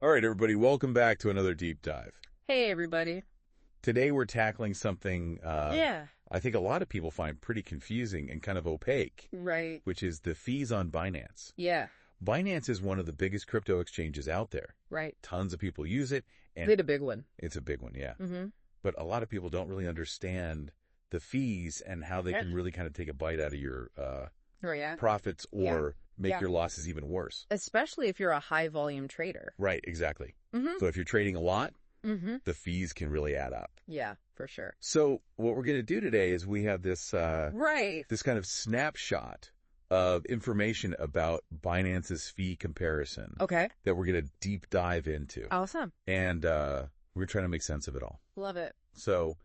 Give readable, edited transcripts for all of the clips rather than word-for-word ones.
All right, everybody, welcome back to another deep dive. Hey, everybody. Today we're tackling something Yeah. I think a lot of people find pretty confusing and kind of opaque, Right. which is the fees on Binance. Yeah. Binance is one of the biggest crypto exchanges out there. Right. Tons of people use it. And Did a big one. it's a big one, yeah. Mm-hmm. But a lot of people don't really understand the fees and how they can really kind of take a bite out of your profits or make your losses even worse. Especially if you're a high volume trader. Right, exactly. Mm-hmm. So if you're trading a lot, Mm-hmm. the fees can really add up. Yeah, for sure. So what we're going to do today is we have this this kind of snapshot of information about Binance's fee comparison Okay. that we're going to deep dive into. Awesome. And we're trying to make sense of it all. Love it. So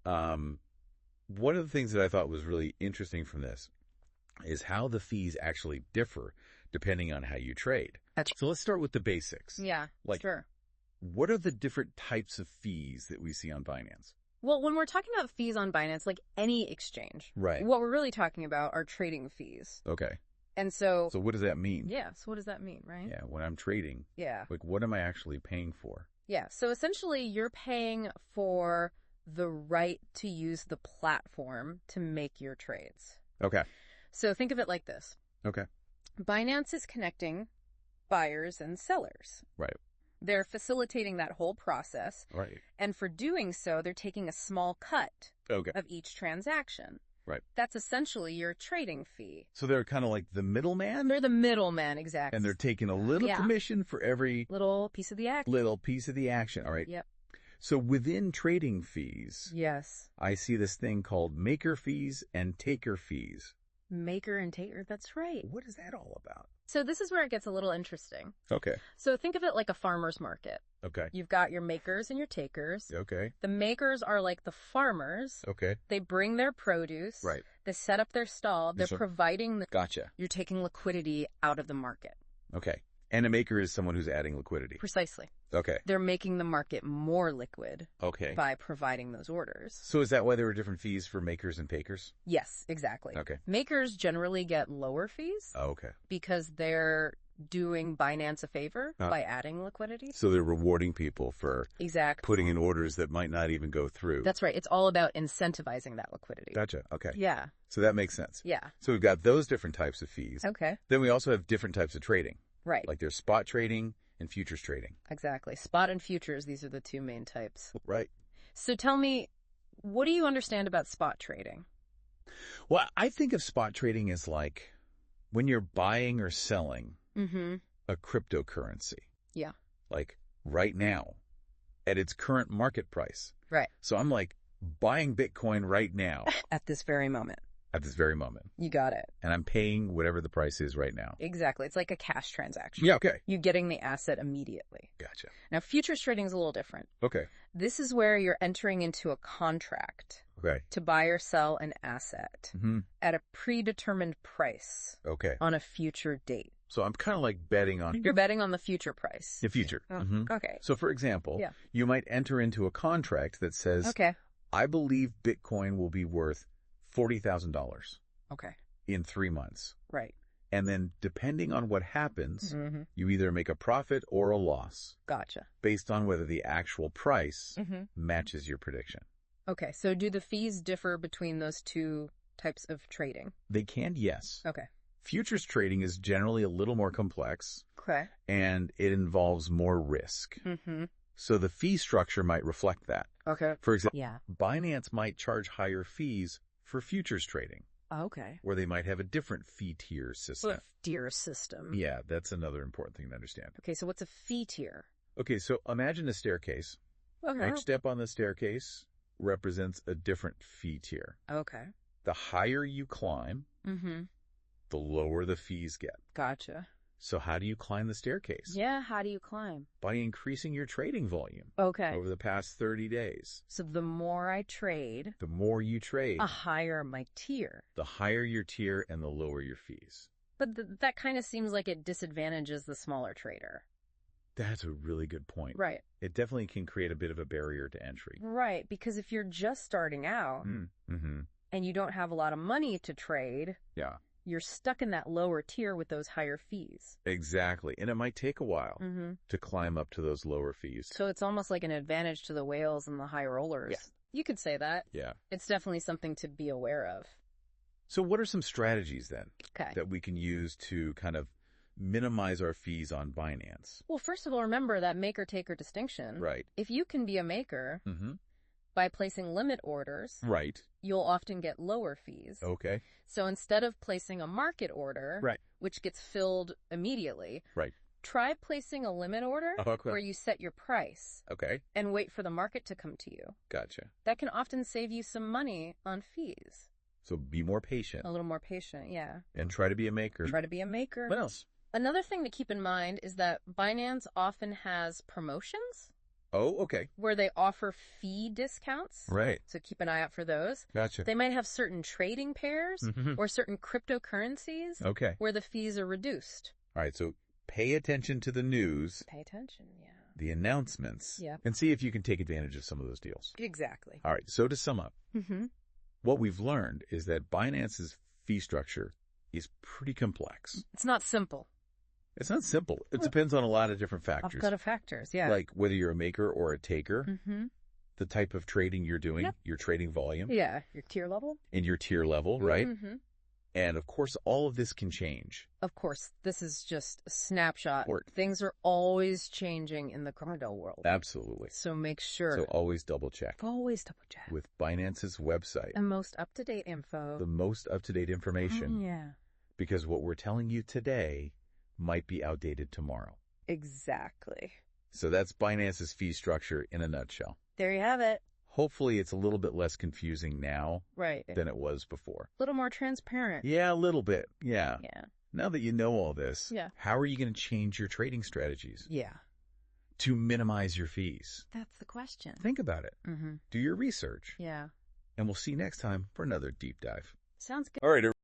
one of the things that I thought was really interesting from this is how the fees actually differ depending on how you trade. So let's start with the basics. Yeah, sure. What are the different types of fees that we see on Binance? Well, when we're talking about fees on Binance, like any exchange, Right. what we're really talking about are trading fees. Okay. And so what does that mean? yeah, so what does that mean, right? Yeah, when I'm trading, Yeah. like what am I actually paying for? Yeah. So essentially you're paying for the right to use the platform to make your trades. Okay. So think of it like this. Okay. Binance is connecting buyers and sellers. Right. They're facilitating that whole process. Right. And for doing so, they're taking a small cut Okay. of each transaction. Right. That's essentially your trading fee. So they're kind of like the middleman? They're the middleman, exactly. And they're taking a little commission for every little piece of the action. little piece of the action. All right. Yep. So within trading fees, Yes. I see this thing called maker fees and taker fees. Maker and taker, that's right. What is that all about? So this is where it gets a little interesting. Okay. So think of it like a farmer's market. Okay. You've got your makers and your takers. Okay. The makers are like the farmers. Okay. They bring their produce. Right. They set up their stall. They're providing the... Gotcha. You're taking liquidity out of the market. Okay. And a maker is someone who's adding liquidity. Precisely. Okay. They're making the market more liquid. Okay. By providing those orders. So is that why there are different fees for makers and takers? Yes, exactly. Okay. Makers generally get lower fees. Oh, okay. Because they're doing Binance a favor by adding liquidity. So they're rewarding people for putting in orders that might not even go through. That's right. It's all about incentivizing that liquidity. Gotcha. Okay. Yeah. So that makes sense. Yeah. So we've got those different types of fees. Okay. Then we also have different types of trading. Right. Like there's spot trading and futures trading. Exactly. Spot and futures, these are the two main types. Right. So tell me, what do you understand about spot trading? Well, I think of spot trading as like when you're buying or selling a cryptocurrency. Yeah. Like right now at its current market price. Right. So I'm like buying Bitcoin right now. At this very moment. At this very moment. You got it. And I'm paying whatever the price is right now. Exactly. It's like a cash transaction. Yeah, okay. You're getting the asset immediately. Gotcha. Now, futures trading is a little different. Okay. This is where you're entering into a contract to buy or sell an asset at a predetermined price on a future date. So I'm kind of like betting on... You're betting on the future price. The future. Okay. So for example, you might enter into a contract that says, I believe Bitcoin will be worth $40,000 in 3 months. Right. And then depending on what happens, you either make a profit or a loss. Gotcha. Based on whether the actual price matches your prediction. Okay. So do the fees differ between those two types of trading? They can, yes. Okay. Futures trading is generally a little more complex. Okay. And it involves more risk. So the fee structure might reflect that. Okay. For example, Binance might charge higher fees for futures trading. Okay. Where they might have a different fee tier system. Tier system. Yeah, that's another important thing to understand. Okay, so what's a fee tier? Okay, so imagine a staircase. Okay. Each step on the staircase represents a different fee tier. Okay. The higher you climb, the lower the fees get. Gotcha. So how do you climb the staircase? Yeah, how do you climb? By increasing your trading volume. Okay. Over the past 30 days. So the more I trade... The more you trade. The higher my tier. The higher your tier and the lower your fees. But that kind of seems like it disadvantages the smaller trader. That's a really good point. Right. It definitely can create a bit of a barrier to entry. Right, because if you're just starting out and you don't have a lot of money to trade... Yeah. you're stuck in that lower tier with those higher fees. Exactly. And it might take a while to climb up to those lower fees. So it's almost like an advantage to the whales and the high rollers. Yeah. You could say that. Yeah. It's definitely something to be aware of. So what are some strategies then that we can use to kind of minimize our fees on Binance? Well, first of all, remember that maker-taker distinction. Right. If you can be a maker by placing limit orders, you'll often get lower fees. Okay. So instead of placing a market order, which gets filled immediately, try placing a limit order where you set your price and wait for the market to come to you. Gotcha. That can often save you some money on fees. So be more patient. A little more patient, yeah. And try to be a maker. Try to be a maker. What else? Another thing to keep in mind is that Binance often has promotions. Oh, okay. Where they offer fee discounts. Right. So keep an eye out for those. Gotcha. They might have certain trading pairs or certain cryptocurrencies where the fees are reduced. All right, so pay attention to the news. Pay attention, yeah. The announcements. Yeah. And see if you can take advantage of some of those deals. Exactly. All right, so to sum up, what we've learned is that Binance's fee structure is pretty complex. It's not simple. It's not simple. It depends on a lot of different factors. A lot of factors, yeah. Like whether you're a maker or a taker, the type of trading you're doing, your trading volume. Yeah, your tier level. And your tier level, right? And of course, all of this can change. Of course, this is just a snapshot. Things are always changing in the crypto world. Absolutely. So make sure. So always double check. Always double check. With Binance's website. The most up-to-date info. The most up-to-date information. Yeah. Because what we're telling you today might be outdated tomorrow. Exactly. So that's Binance's fee structure in a nutshell. There you have it. Hopefully it's a little bit less confusing now than it was before. A little more transparent. Yeah, a little bit. Yeah. Yeah. Now that you know all this, how are you going to change your trading strategies? Yeah. To minimize your fees? That's the question. Think about it. Do your research. Yeah. And we'll see you next time for another deep dive. Sounds good. All right.